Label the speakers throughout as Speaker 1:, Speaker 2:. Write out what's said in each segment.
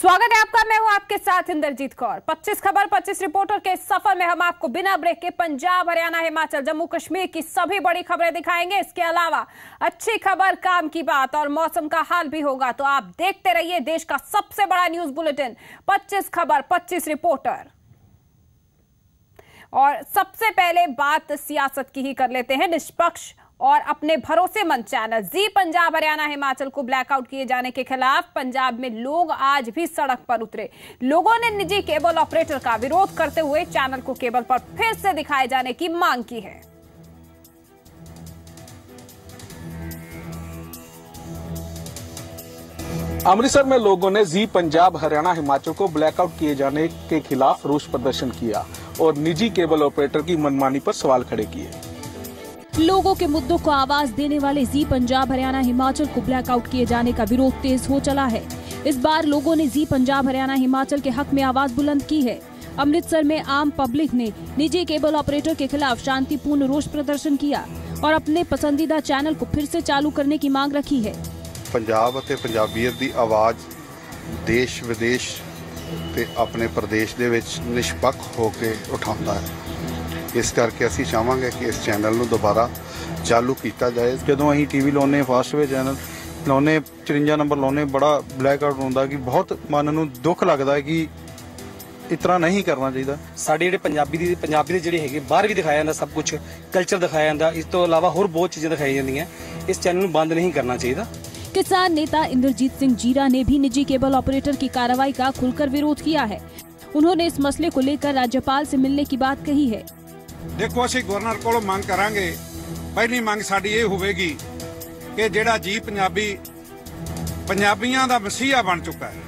Speaker 1: स्वागत है आपका। मैं हूं आपके साथ इंद्रजीत कौर। 25 खबर 25 रिपोर्टर के सफर में हम आपको बिना ब्रेक के पंजाब, हरियाणा, हिमाचल, जम्मू कश्मीर की सभी बड़ी खबरें दिखाएंगे। इसके अलावा अच्छी खबर, काम की बात और मौसम का हाल भी होगा। तो आप देखते रहिए देश का सबसे बड़ा न्यूज बुलेटिन 25 खबर 25 रिपोर्टर। और सबसे पहले बात सियासत की ही कर लेते हैं। निष्पक्ष और अपने भरोसेमंद चैनल जी पंजाब, हरियाणा, हिमाचल को ब्लैकआउट किए जाने के खिलाफ पंजाब में लोग आज भी सड़क पर उतरे। लोगों ने निजी केबल ऑपरेटर का विरोध करते हुए चैनल को केबल पर फिर से दिखाए जाने की मांग की है।
Speaker 2: अमृतसर में लोगों ने जी पंजाब, हरियाणा, हिमाचल को ब्लैकआउट किए जाने के खिलाफ रोष प्रदर्शन किया और निजी केबल ऑपरेटर की मनमानी पर सवाल खड़े किए।
Speaker 3: लोगों के मुद्दों को आवाज देने वाले जी पंजाब, हरियाणा, हिमाचल को ब्लैकआउट किए जाने का विरोध तेज हो चला है। इस बार लोगों ने जी पंजाब, हरियाणा, हिमाचल के हक में आवाज बुलंद की है। अमृतसर में आम पब्लिक ने निजी केबल ऑपरेटर के खिलाफ शांतिपूर्ण रोष प्रदर्शन किया और अपने पसंदीदा चैनल को फिर से चालू करने की मांग रखी है।
Speaker 4: पंजाब ਅਤੇ ਪੰਜਾਬੀਅਤ ਦੀ ਆਵਾਜ਼ ਦੇਸ਼ ਵਿਦੇਸ਼ ਤੇ ਆਪਣੇ ਪ੍ਰਦੇਸ਼ ਦੇ ਵਿੱਚ ਨਿਸ਼ਪੱਖ ਹੋ ਕੇ ਉਠਾਉਂਦਾ ਹੈ। ਇਸ ਕਰਕੇ ਅਸੀਂ ਚਾਹਾਂਗੇ ਕਿ ਇਸ ਚੈਨਲ ਨੂੰ ਦੁਬਾਰਾ ਚਾਲੂ ਕੀਤਾ ਜਾਏ।
Speaker 5: ਜਦੋਂ ਅਸੀਂ ਟੀਵੀ ਲਾਉਨੇ ਫਾਸਟਵੇ ਚੈਨਲ ਲਾਉਨੇ 54 ਨੰਬਰ ਲਾਉਨੇ ਬੜਾ ਬਲੈਕ ਆਊਟ ਹੁੰਦਾ ਕਿ ਬਹੁਤ ਮਨ ਨੂੰ ਦੁੱਖ ਲੱਗਦਾ ਹੈ ਕਿ ਇਤਨਾ ਨਹੀਂ ਕਰਨਾ ਚਾਹੀਦਾ।
Speaker 6: ਸਾਡੇ ਜਿਹੜੇ ਪੰਜਾਬੀ ਦੇ ਜਿਹੜੇ ਹੈਗੇ ਬਾਹਰ ਵੀ ਦਿਖਾਇਆ ਜਾਂਦਾ, ਸਭ ਕੁਝ ਕਲਚਰ ਦਿਖਾਇਆ ਜਾਂਦਾ। ਇਸ ਤੋਂ ਇਲਾਵਾ ਹੋਰ ਬਹੁਤ ਚੀਜ਼ਾਂ ਦਿਖਾਈ ਜਾਂਦੀਆਂ। ਇਸ ਚੈਨਲ ਨੂੰ ਬੰਦ नहीं करना चाहिए।
Speaker 3: किसान नेता इंद्रजीत सिंह जीरा ने भी निजी केबल ऑपरेटर की कार्रवाई का खुलकर विरोध किया है। उन्होंने इस मसले को लेकर राज्यपाल से मिलने की बात कही है।
Speaker 7: देखो ਅਸੀਂ गवर्नर ਕੋਲੋਂ ਮੰਗ ਕਰਾਂਗੇ। ਪਹਿਲੀ ਮੰਗ ਸਾਡੀ ਇਹ ਹੋਵੇਗੀ ਕਿ ਜਿਹੜਾ ਜੀ ਪੰਜਾਬੀ ਪੰਜਾਬੀਆਂ ਦਾ ਮਸੀਹਾ ਬਣ ਚੁੱਕਾ ਹੈ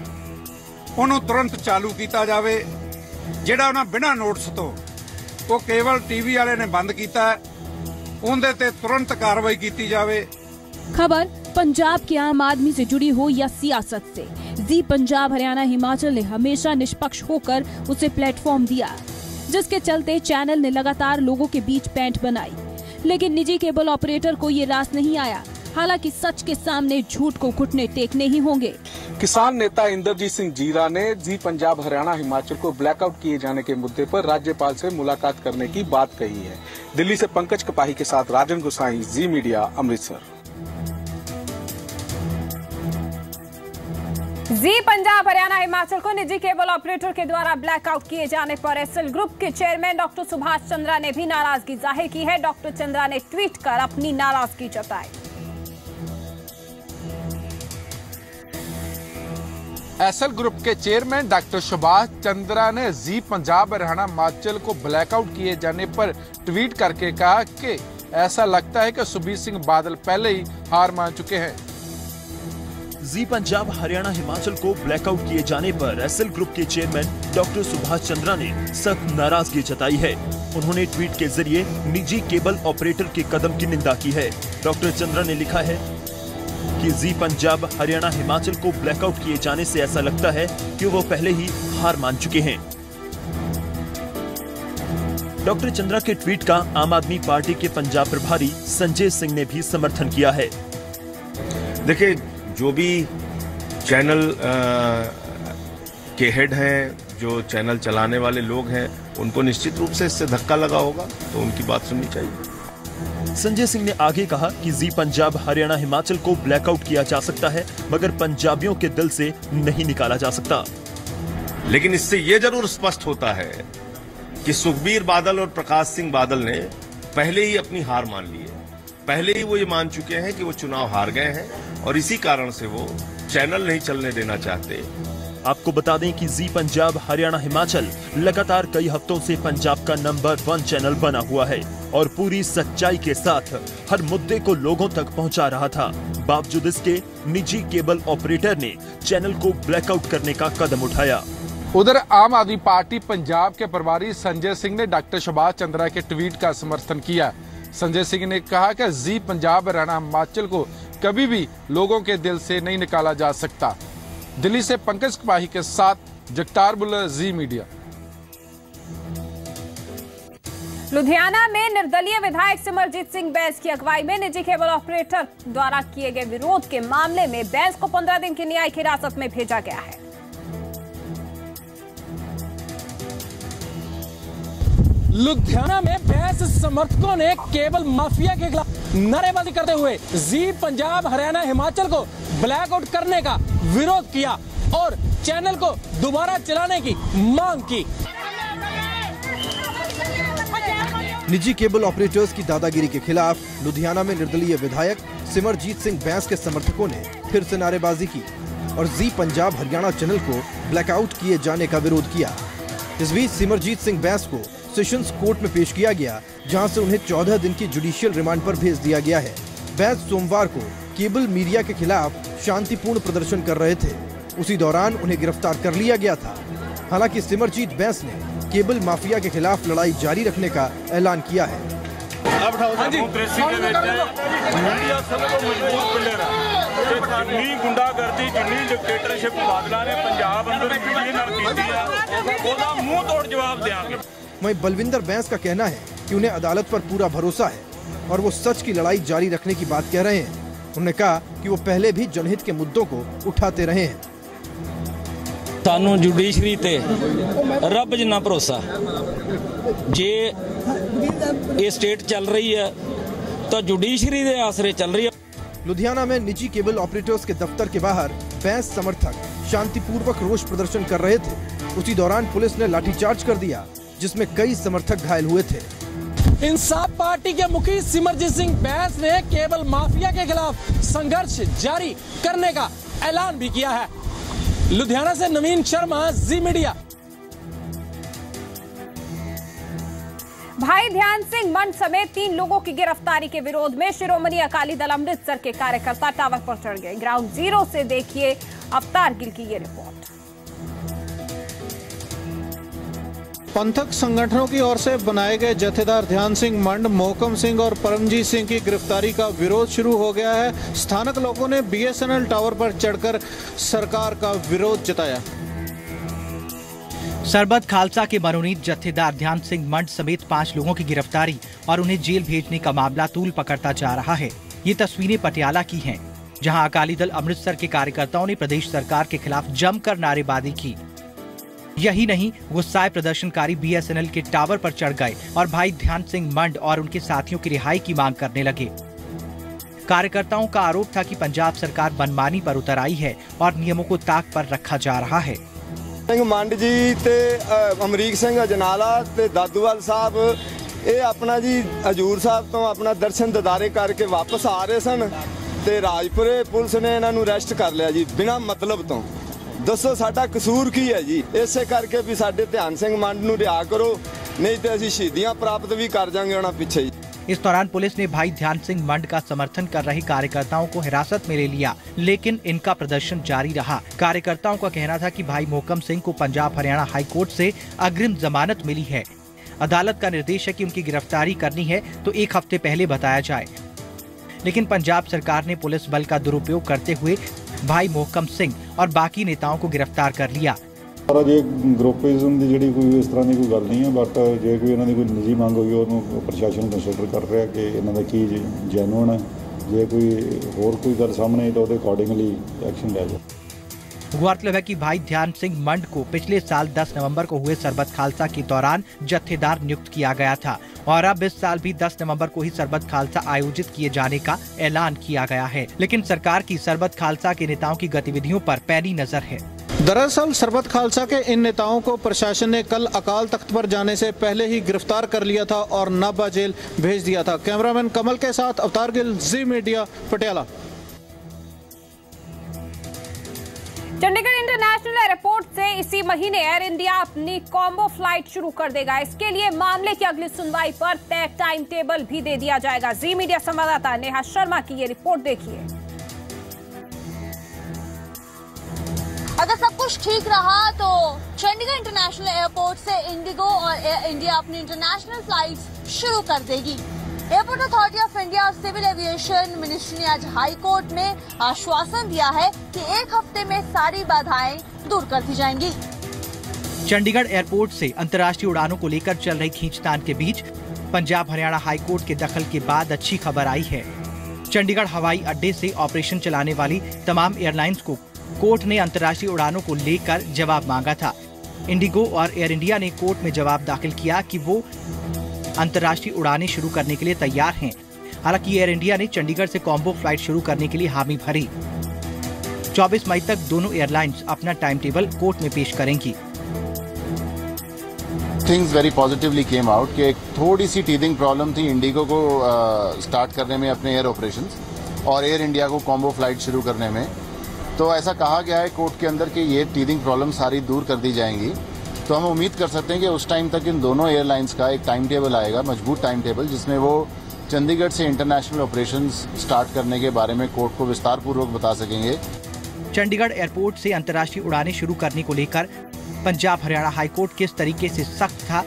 Speaker 7: ਉਹਨੂੰ ਤੁਰੰਤ ਚਾਲੂ ਕੀਤਾ ਜਾਵੇ। ਜਿਹੜਾ ਉਹਨਾਂ ਬਿਨਾਂ ਨੋਟਿਸ ਤੋਂ ਉਹ ਕੇਵਲ ਟੀਵੀ ਵਾਲੇ ਨੇ ਬੰਦ ਕੀਤਾ ਉਹਦੇ ਤੇ ਤੁਰੰਤ कार्रवाई की जावे।
Speaker 3: खबर पंजाब के आम आदमी से जुड़ी हो या सियासत से, जी पंजाब, हरियाणा, हिमाचल ने हमेशा निष्पक्ष होकर उसे प्लेटफॉर्म दिया, जिसके चलते चैनल ने लगातार लोगों के बीच पैंठ बनाई। लेकिन निजी केबल ऑपरेटर को ये रास नहीं आया। हालांकि सच के सामने झूठ को घुटने टेकने ही होंगे।
Speaker 2: किसान नेता इंद्रजीत सिंह जीरा ने जी पंजाब, हरियाणा, हिमाचल को ब्लैकआउट किए जाने के मुद्दे पर राज्यपाल से मुलाकात करने की बात कही है। दिल्ली से पंकज कपाही के साथ राजन गोसाई, जी मीडिया, अमृतसर।
Speaker 1: जी पंजाब, हरियाणा, हिमाचल को निजी केबल ऑपरेटर के द्वारा ब्लैकआउट किए जाने पर एसएल ग्रुप के चेयरमैन डॉक्टर सुभाष चंद्रा ने भी नाराजगी जाहिर की है। डॉक्टर चंद्रा ने ट्वीट कर अपनी नाराजगी जताई।
Speaker 8: एसएल ग्रुप के चेयरमैन डॉक्टर सुभाष चंद्रा ने जी पंजाब, हरियाणा, हिमाचल को ब्लैकआउट किए जाने पर ट्वीट करके कहा कि ऐसा लगता है कि सुखबीर सिंह बादल पहले ही हार मान चुके हैं।
Speaker 9: जी पंजाब, हरियाणा, हिमाचल को ब्लैकआउट किए जाने पर एसएल ग्रुप के चेयरमैन डॉक्टर सुभाष चंद्रा ने सख्त नाराजगी जताई है। उन्होंने ट्वीट के जरिए निजी केबल ऑपरेटर के कदम की निंदा की है। डॉक्टर चंद्रा ने लिखा है कि जी पंजाब, हरियाणा, हिमाचल को ब्लैकआउट किए जाने से ऐसा लगता है कि वो पहले ही हार मान चुके हैं। डॉक्टर चंद्रा के ट्वीट का आम आदमी पार्टी के पंजाब प्रभारी संजय सिंह ने भी समर्थन किया है।
Speaker 10: देखिए, जो भी चैनल के हेड हैं, जो चैनल चलाने वाले लोग हैं, उनको निश्चित रूप से इससे धक्का लगा होगा, तो उनकी बात सुननी चाहिए।
Speaker 9: संजय सिंह ने आगे कहा कि जी पंजाब, हरियाणा, हिमाचल को ब्लैकआउट किया जा सकता है, मगर पंजाबियों के दिल से नहीं निकाला जा सकता।
Speaker 10: लेकिन इससे ये जरूर स्पष्ट होता है कि सुखबीर बादल और प्रकाश सिंह बादल ने पहले ही अपनी हार मान ली है। पहले ही वो ये मान चुके हैं कि वो चुनाव हार गए हैं और इसी कारण से वो चैनल नहीं चलने देना चाहते।
Speaker 9: आपको बता दें कि जी पंजाब, हरियाणा, हिमाचल लगातार कई हफ्तों से पंजाब का नंबर 1 चैनल बना हुआ है और पूरी सच्चाई के साथ हर मुद्दे को लोगों तक पहुंचा रहा था। बावजूद इसके निजी केबल ऑपरेटर ने चैनल को ब्लैकआउट करने का कदम उठाया।
Speaker 8: उधर आम आदमी पार्टी पंजाब के प्रभारी संजय सिंह ने डॉक्टर सुभाष चंद्रा के ट्वीट का समर्थन किया। संजय सिंह ने कहा कि जी पंजाब, हरियाणा, हिमाचल को कभी भी लोगों के दिल से नहीं निकाला जा सकता। दिल्ली से पंकज कपाही के साथ जगतार बुल्लर, जी मीडिया।
Speaker 1: लुधियाना में निर्दलीय विधायक सिमरजीत सिंह बैंस की अगुवाई में निजी केबल ऑपरेटर द्वारा किए गए विरोध के मामले में बैंस को 15 दिन की न्यायिक हिरासत में भेजा गया है।
Speaker 11: लुधियाना में भैंस समर्थकों ने केबल माफिया के खिलाफ नारेबाजी करते हुए जी पंजाब हरियाणा हिमाचल को ब्लैकआउट करने का विरोध किया और चैनल को दोबारा चलाने की मांग की।
Speaker 12: निजी केबल ऑपरेटर्स की दादागिरी के खिलाफ लुधियाना में निर्दलीय विधायक सिमरजीत सिंह बैंस के समर्थकों ने फिर से नारेबाजी की और जी पंजाब हरियाणा चैनल को ब्लैकआउट किए जाने का विरोध किया। इस बीच सिमरजीत सिंह बैंस को सेशंस कोर्ट में पेश किया गया, जहां से उन्हें 14 दिन की जुडिशियल रिमांड पर भेज दिया गया है। बैंस सोमवार को केबल मीडिया के खिलाफ शांतिपूर्ण प्रदर्शन कर रहे थे, उसी दौरान उन्हें गिरफ्तार कर लिया गया था। हालांकि सिमरजीत बैंस ने केबल माफिया के खिलाफ लड़ाई जारी रखने का ऐलान किया है।
Speaker 13: गुंडागर्दी जिन्नी डिक्टेटरशिप बादला ने पंजाब अंदर मुंह तोड़ जवाब देंगे।
Speaker 12: वहीं बलविंदर बैंस का कहना है कि उन्हें अदालत पर पूरा भरोसा है और वो सच की लड़ाई जारी रखने की बात कह रहे हैं। उन्होंने कहा कि वो पहले भी जनहित के मुद्दों को उठाते रहे हैं।
Speaker 14: सानू जुडिशरी ते रब जिन्ना भरोसा, जे ये स्टेट चल रही है तो जुडिशरी दे आसरे चल रही है।
Speaker 12: लुधियाना में निजी केबल ऑपरेटर्स के दफ्तर के बाहर बैंस समर्थक शांतिपूर्वक रोष प्रदर्शन कर रहे थे। उसी दौरान पुलिस ने लाठीचार्ज कर दिया, जिसमें कई समर्थक घायल हुए थे।
Speaker 11: इंसाफ पार्टी के मुखी सिमरजीत सिंह बैंस ने केबल माफिया के खिलाफ संघर्ष जारी करने का ऐलान भी किया है। लुधियाना से नवीन शर्मा, जी मीडिया।
Speaker 1: भाई ध्यान सिंह मंड समेत 3 लोगों की गिरफ्तारी के विरोध में शिरोमणि अकाली दल अमृतसर के कार्यकर्ता टावर पर चढ़ गए। ग्राउंड जीरो से देखिए अवतार गिल की ये रिपोर्ट।
Speaker 15: पंथक संगठनों की ओर से बनाए गए जत्थेदार ध्यान सिंह मंड, मोहकम सिंह और परमजीत सिंह की गिरफ्तारी का विरोध शुरू हो गया है। स्थानिक लोगों ने बीएसएनएल टावर पर चढ़कर सरकार का विरोध जताया।
Speaker 16: सरबत खालसा के मनोनीत जत्थेदार ध्यान सिंह मंड समेत 5 लोगों की गिरफ्तारी और उन्हें जेल भेजने का मामला तूल पकड़ता जा रहा है। ये तस्वीरें पटियाला की हैं, जहां अकाली दल अमृतसर के कार्यकर्ताओं ने प्रदेश सरकार के खिलाफ जमकर नारेबाजी की। यही नहीं, गुस्साए प्रदर्शनकारी बीएसएनएल के टावर पर चढ़ गए और भाई ध्यान सिंह मंड और उनके साथियों की रिहाई की मांग करने लगे। कार्यकर्ताओं का आरोप था कि पंजाब सरकार मनमानी पर उतर आई है और नियमों को ताक पर रखा जा रहा है।
Speaker 17: सिंह मंड जी ते अमरीक सिंह अजनाला ते दादूवाल साहब ये अपना जी हजूर साहब तो अपना दर्शन दीदारे करके वापस आ रहे सन ते राजपुरे पुलिस ने इन्हां नूं अरेस्ट कर लिया जी बिना मतलब तो। दसो साडा कसूर की है जी? इसे करके भी साडे ध्यान सिंह मंड नूं रिहा करो, नहीं तो असीं शहीदियां प्राप्त भी कर जांगे उन्हां पिछे।
Speaker 16: इस दौरान पुलिस ने भाई ध्यान सिंह मंड का समर्थन कर रहे कार्यकर्ताओं को हिरासत में ले लिया, लेकिन इनका प्रदर्शन जारी रहा। कार्यकर्ताओं का कहना था कि भाई मोहकम सिंह को पंजाब हरियाणा हाई कोर्ट से अग्रिम जमानत मिली है। अदालत का निर्देश है कि उनकी गिरफ्तारी करनी है तो 1 हफ्ते पहले बताया जाए, लेकिन पंजाब सरकार ने पुलिस बल का दुरुपयोग करते हुए भाई मोहकम सिंह और बाकी नेताओं को गिरफ्तार कर लिया।
Speaker 18: ਜੇ ਗਰੁੱਪਿਜ਼ਮ ਦੀ ਜਿਹੜੀ ਕੋਈ ਇਸ ਤਰ੍ਹਾਂ ਦੀ ਕੋਈ ਗੱਲ ਨਹੀਂ ਹੈ, ਬਟ ਜੇ ਕੋਈ ਇਹਨਾਂ ਦੀ ਕੋਈ ਨਿੱਜੀ ਮੰਗ ਹੋਈ ਉਹਨੂੰ ਪ੍ਰਸ਼ਾਸਨ ਕੰਸੀਡਰ ਕਰ ਰਿਹਾ ਕਿ ਇਹਨਾਂ ਦਾ ਕੀ ਜੈਨੂਇਨ ਹੈ। ਜੇ ਕੋਈ ਹੋਰ ਕੋਈ ਗੱਲ ਸਾਹਮਣੇ ਆਈ ਤਾਂ ਉਹਦੇ ਅਕੋਰਡਿੰਗਲੀ ਐਕਸ਼ਨ ਲਿਆ ਜਾਏ।
Speaker 16: गौरतलब है कि भाई ध्यान सिंह मंड को पिछले साल 10 नवंबर को हुए सरबत खालसा के दौरान जत्थेदार नियुक्त किया गया था और अब इस साल भी 10 नवंबर को ही सरबत खालसा आयोजित किए जाने का ऐलान किया गया है, लेकिन सरकार की सरबत खालसा के नेताओं की गतिविधियों पर पैनी नजर है।
Speaker 15: दरअसल सरबत खालसा के इन नेताओं को प्रशासन ने कल अकाल तख्त पर जाने से पहले ही गिरफ्तार कर लिया था और नाभा जेल भेज दिया था। कैमरामैन कमल के साथ Avtar Gill, Zee media, Patiala.
Speaker 1: Chandigarh international airport से इसी महीने एयर इंडिया अपनी कॉम्बो फ्लाइट शुरू कर देगा। इसके लिए मामले की अगली सुनवाई पर तय टाइम टेबल भी दे दिया जाएगा। जी मीडिया संवाददाता नेहा शर्मा की ये रिपोर्ट देखिए।
Speaker 19: अगर सब कुछ ठीक रहा तो चंडीगढ़ इंटरनेशनल एयरपोर्ट से इंडिगो और एयर इंडिया अपनी इंटरनेशनल फ्लाइट्स शुरू कर देगी। एयरपोर्ट अथॉरिटी ऑफ इंडिया और सिविल एविएशन मिनिस्ट्री ने आज हाई कोर्ट में आश्वासन दिया है कि 1 हफ्ते में सारी बाधाएं दूर कर दी जाएंगी।
Speaker 16: चंडीगढ़ एयरपोर्ट से अंतर्राष्ट्रीय उड़ानों को लेकर चल रही खींचतान के बीच पंजाब हरियाणा हाई कोर्ट के दखल के बाद अच्छी खबर आई है। चंडीगढ़ हवाई अड्डे से ऑपरेशन चलाने वाली तमाम एयरलाइंस को कोर्ट ने अंतर्राष्ट्रीय उड़ानों को लेकर जवाब मांगा था। इंडिगो और एयर इंडिया ने कोर्ट में जवाब दाखिल किया कि वो अंतर्राष्ट्रीय उड़ानें शुरू करने के लिए तैयार हैं। हालांकि एयर इंडिया ने चंडीगढ़ से कॉम्बो फ्लाइट शुरू करने के लिए हामी भरी। 24 मई तक दोनों एयरलाइंस अपना टाइम टेबल कोर्ट में पेश करेंगी।
Speaker 20: Things very positively came out कि एक थोड़ी सी टीदिंग प्रॉब्लम थी इंडिगो को स्टार्ट करने में अपने एयर ऑपरेशंस और एयर इंडिया को कॉम्बो फ्लाइट शुरू करने में। तो ऐसा कहा गया है कोर्ट के अंदर कि ये टीदिंग प्रॉब्लम सारी दूर कर दी जाएंगी। तो हम उम्मीद कर सकते हैं कि उस टाइम तक इन दोनों एयरलाइंस का एक टाइम टेबल आएगा, मजबूत टाइम टेबल, जिसमें वो चंडीगढ़ से इंटरनेशनल ऑपरेशंस स्टार्ट करने के बारे में कोर्ट को विस्तार पूर्वक बता सकेंगे।
Speaker 16: चंडीगढ़ एयरपोर्ट से अंतर्राष्ट्रीय उड़ानें शुरू करने को लेकर पंजाब हरियाणा हाईकोर्ट किस तरीके से सख्त था,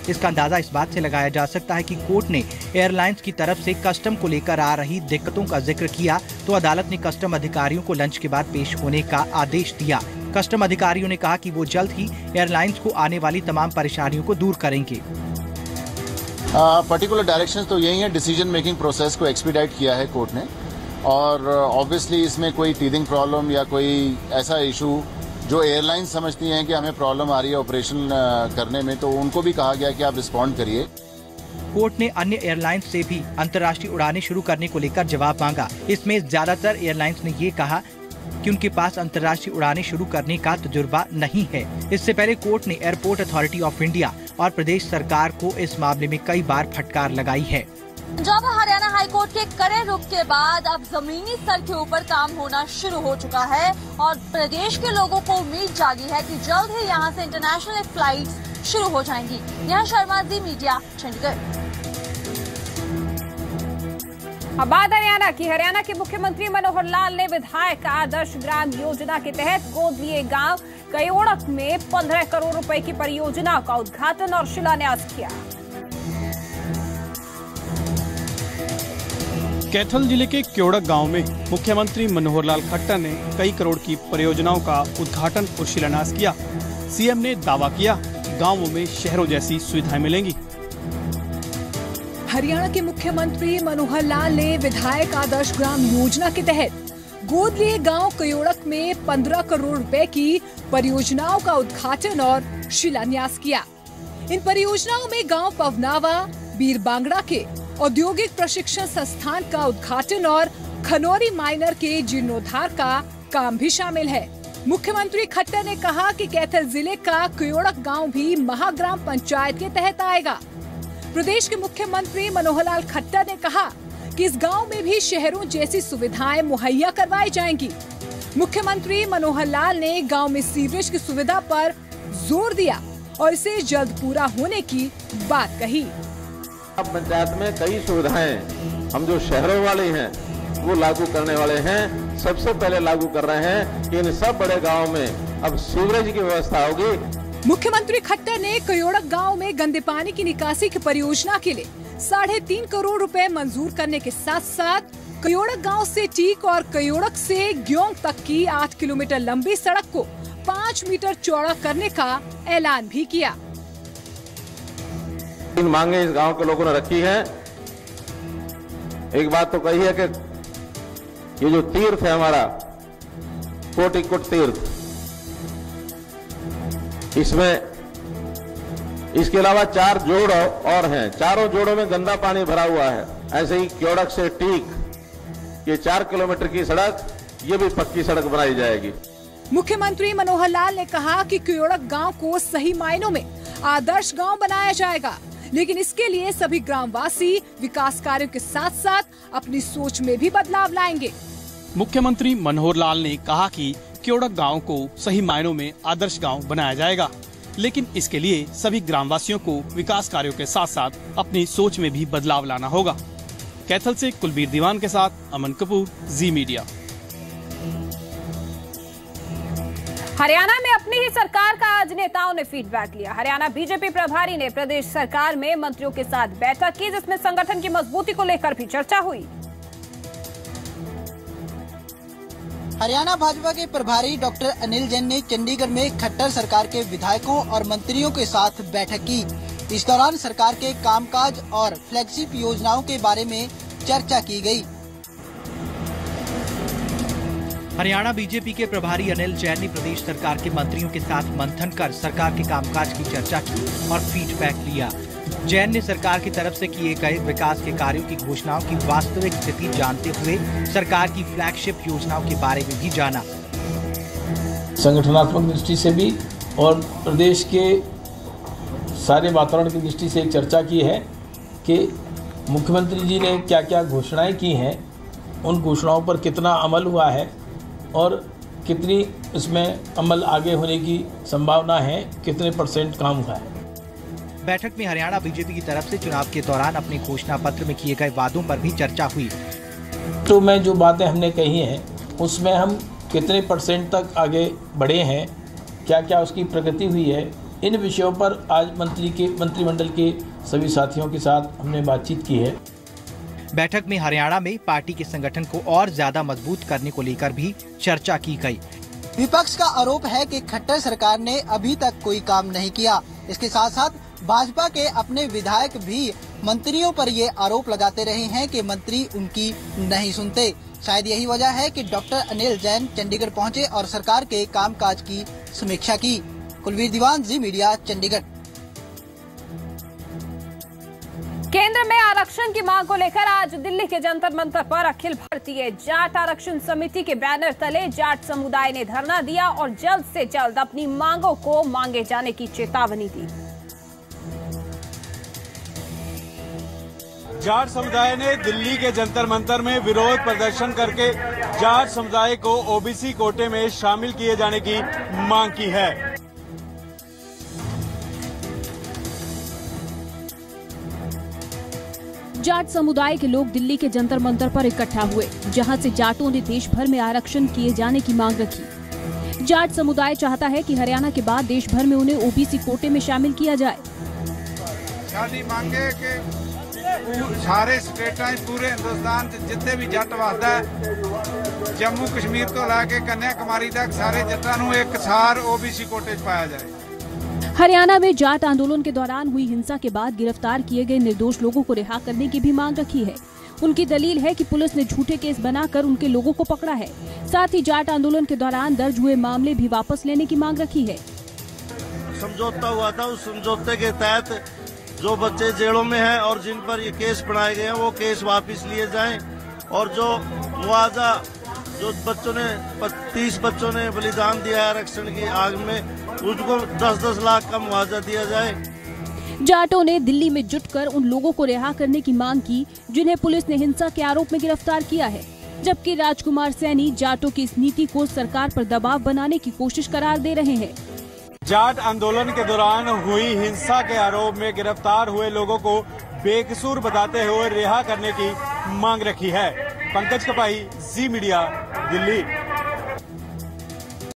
Speaker 16: इसका अंदाजा इस बात से लगाया जा सकता है कि कोर्ट ने एयरलाइंस की तरफ से कस्टम को लेकर आ रही दिक्कतों का जिक्र किया तो अदालत ने कस्टम अधिकारियों को लंच के बाद पेश होने का आदेश दिया। कस्टम अधिकारियों ने कहा कि वो जल्द ही एयरलाइंस को आने वाली तमाम परेशानियों को दूर करेंगे।
Speaker 20: पर्टिकुलर डायरेक्शंस तो यही है, डिसीजन मेकिंग प्रोसेस को एक्सपीडाइट किया है कोर्ट ने और ऑब्वियसली इसमें कोई टीदिंग प्रॉब्लम या कोई ऐसा इशू जो एयरलाइंस समझती हैं कि हमें प्रॉब्लम आ रही है ऑपरेशन करने में, तो उनको भी कहा गया कि आप रिस्पॉन्ड करिए।
Speaker 16: कोर्ट ने अन्य एयरलाइंस से भी अंतर्राष्ट्रीय उड़ानें शुरू करने को लेकर जवाब मांगा। इसमें ज्यादातर एयरलाइंस ने ये कहा कि उनके पास अंतर्राष्ट्रीय उड़ानें शुरू करने का तजुर्बा नहीं है। इससे पहले कोर्ट ने एयरपोर्ट अथॉरिटी ऑफ इंडिया और प्रदेश सरकार को इस मामले में कई बार फटकार लगाई है।
Speaker 19: पंजाब और हरियाणा हाईकोर्ट के कड़े रुख के बाद अब जमीनी स्तर के ऊपर काम होना शुरू हो चुका है और प्रदेश के लोगों को उम्मीद जागी है कि जल्द ही यहां से इंटरनेशनल फ्लाइट्स शुरू हो जाएंगी। नेहा शर्मा, जी मीडिया, चंडीगढ़।
Speaker 1: अब बात हरियाणा की। हरियाणा के मुख्यमंत्री मनोहर लाल ने विधायक आदर्श ग्राम योजना के तहत गोद लिए गांव कयोड़क में 15 करोड़ रुपए की परियोजना का उद्घाटन और शिलान्यास किया।
Speaker 21: कैथल जिले के क्योड़क गांव में मुख्यमंत्री मनोहर लाल खट्टर ने कई करोड़ की परियोजनाओं का उद्घाटन और शिलान्यास किया। सीएम ने दावा किया कि गांवों में शहरों जैसी सुविधाएं मिलेंगी।
Speaker 22: हरियाणा के मुख्यमंत्री मनोहर लाल ने विधायक आदर्श ग्राम योजना के तहत गोद लिए गांव कयोड़क में 15 करोड़ रुपए की परियोजनाओं का उद्घाटन और शिलान्यास किया। इन परियोजनाओं में गांव पवनावा बीर बांगड़ा के औद्योगिक प्रशिक्षण संस्थान का उद्घाटन और खनौरी माइनर के जीर्णोद्धार का काम भी शामिल है। मुख्यमंत्री खट्टर ने कहा कि कैथल जिले का कयोड़क गांव भी महाग्राम पंचायत के तहत आएगा। प्रदेश के मुख्यमंत्री मनोहर लाल खट्टर ने कहा कि इस गांव में भी शहरों जैसी सुविधाएं मुहैया करवाई जाएंगी। मुख्यमंत्री मनोहर लाल ने गांव में सीवरेज की सुविधा पर जोर दिया और इसे जल्द पूरा होने की बात कही।
Speaker 23: पंचायत में कई सुविधाएं हम जो शहरों वाले हैं वो लागू करने वाले हैं। सबसे पहले लागू कर रहे हैं कि इन सब बड़े गाँव में अब सीवरेज की व्यवस्था होगी।
Speaker 22: मुख्यमंत्री खट्टर ने कयोड़क गांव में गंदे पानी की निकासी की परियोजना के लिए 3.5 करोड़ रुपए मंजूर करने के साथ साथ कयोड़क गांव से टीक और कयोड़क से ग्योंग तक की 8 किलोमीटर लंबी सड़क को 5 मीटर चौड़ा करने का ऐलान भी किया।
Speaker 23: इन मांगे इस गांव के लोगों ने रखी है। एक बात तो कही है कि ये जो तीर्थ है हमारा कोटिकुट तीर्थ, इसमें इसके अलावा 4 जोड़ और हैं। चारों जोड़ों में गंदा पानी भरा हुआ है। ऐसे ही क्योड़क से टीक ये 4 किलोमीटर की सड़क, ये भी पक्की सड़क बनाई जाएगी।
Speaker 22: मुख्यमंत्री मनोहर लाल ने कहा कि कयोड़क गांव को सही मायनों में आदर्श गांव बनाया जाएगा, लेकिन इसके लिए सभी ग्रामवासी विकास कार्यों के साथ साथ अपनी सोच में भी बदलाव लाएंगे।
Speaker 21: मुख्यमंत्री मनोहर लाल ने कहा कि क्योड़क गांव को सही मायनों में आदर्श गांव बनाया जाएगा, लेकिन इसके लिए सभी ग्रामवासियों को विकास कार्यों के साथ साथ अपनी सोच में भी बदलाव लाना होगा। कैथल से कुलबीर दीवान के साथ अमन कपूर, जी मीडिया।
Speaker 1: हरियाणा में अपनी ही सरकार का आज नेताओं ने फीडबैक लिया। हरियाणा बीजेपी प्रभारी ने प्रदेश सरकार में मंत्रियों के साथ बैठक की, जिसमें संगठन की मजबूती को लेकर भी चर्चा हुई।
Speaker 24: हरियाणा भाजपा के प्रभारी डॉक्टर अनिल जैन ने चंडीगढ़ में खट्टर सरकार के विधायकों और मंत्रियों के साथ बैठक की। इस दौरान सरकार के कामकाज और फ्लैगशिप योजनाओं के बारे में चर्चा की गई।
Speaker 16: हरियाणा बीजेपी के प्रभारी अनिल जैन ने प्रदेश सरकार के मंत्रियों के साथ मंथन कर सरकार के कामकाज की चर्चा की और फीडबैक लिया। जैन ने सरकार की तरफ से किए गए विकास के कार्यों की घोषणाओं की वास्तविक स्थिति जानते हुए सरकार की फ्लैगशिप योजनाओं के बारे में भी जाना।
Speaker 4: संगठनात्मक दृष्टि से भी और प्रदेश के सारे वातावरण की दृष्टि से एक चर्चा की है कि मुख्यमंत्री जी ने क्या क्या घोषणाएं की हैं, उन घोषणाओं पर कितना अमल हुआ है और कितनी इसमें अमल आगे होने की संभावना है, कितने % काम हुआ है।
Speaker 16: बैठक में हरियाणा बीजेपी की तरफ से चुनाव के दौरान अपने घोषणा पत्र में किए गए वादों पर भी चर्चा हुई।
Speaker 4: तो में जो बातें हमने कही हैं उसमें हम कितने % तक आगे बढ़े हैं, क्या क्या उसकी प्रगति हुई है, इन विषयों पर आज मंत्रिमंडल के सभी साथियों के साथ हमने बातचीत की है।
Speaker 16: बैठक में हरियाणा में पार्टी के संगठन को और ज्यादा मजबूत करने को लेकर भी चर्चा की गई।
Speaker 24: विपक्ष का आरोप है कि खट्टर सरकार ने अभी तक कोई काम नहीं किया। इसके साथ साथ भाजपा के अपने विधायक भी मंत्रियों पर ये आरोप लगाते रहे हैं कि मंत्री उनकी नहीं सुनते। शायद यही वजह है कि डॉक्टर अनिल जैन चंडीगढ़ पहुंचे और सरकार के कामकाज की समीक्षा की। कुलवीर दीवान, जी मीडिया, चंडीगढ़।
Speaker 1: केंद्र में आरक्षण की मांग को लेकर आज दिल्ली के जंतर मंतर पर अखिल भारतीय जाट आरक्षण समिति के बैनर तले जाट समुदाय ने धरना दिया और जल्द से जल्द अपनी मांगों को मांगे जाने की चेतावनी दी।
Speaker 5: जाट समुदाय ने दिल्ली के जंतर मंतर में विरोध प्रदर्शन करके जाट समुदाय को ओबीसी कोटे में शामिल किए जाने की मांग की है।
Speaker 3: जाट समुदाय के लोग दिल्ली के जंतर मंतर पर इकट्ठा हुए, जहां से जाटों ने देश भर में आरक्षण किए जाने की मांग रखी। जाट समुदाय चाहता है कि हरियाणा के बाद देश भर में उन्हें ओबीसी कोटे में शामिल किया जाए।
Speaker 6: साडी मांगे कि सारे स्टेट पूरे हिंदुस्तान जितने भी जट वसदा है, जम्मू कश्मीर तो लैके कन्याकुमारी तक सारे जट्टां नूं एक सार ओबीसी कोटे च पाया जाए।
Speaker 3: हरियाणा में जाट आंदोलन के दौरान हुई हिंसा के बाद गिरफ्तार किए गए निर्दोष लोगों को रिहा करने की भी मांग रखी है। उनकी दलील है कि पुलिस ने झूठे केस बनाकर उनके लोगों को पकड़ा है। साथ ही जाट आंदोलन के दौरान दर्ज हुए मामले भी वापस लेने की मांग रखी है।
Speaker 7: समझौता हुआ था, उस समझौते के तहत जो बच्चे जेलों में हैं और जिन पर ये केस बनाए गए हैं वो केस वापस लिए जाएं और जो मुआवजा जो 30 बच्चों ने बलिदान दिया है आरक्षण की आग में, उसको 10-10 लाख का मुआवजा दिया जाए।
Speaker 3: जाटों ने दिल्ली में जुटकर उन लोगों को रिहा करने की मांग की जिन्हें पुलिस ने हिंसा के आरोप में गिरफ्तार किया है, जबकि राजकुमार सैनी जाटों की इस नीति को सरकार पर दबाव बनाने की कोशिश करार दे रहे हैं।
Speaker 5: जाट आंदोलन के दौरान हुई हिंसा के आरोप में गिरफ्तार हुए लोगों को बेकसूर बताते हुए रिहा करने की मांग रखी है। पंकज कपाही, जी मीडिया, दिल्ली।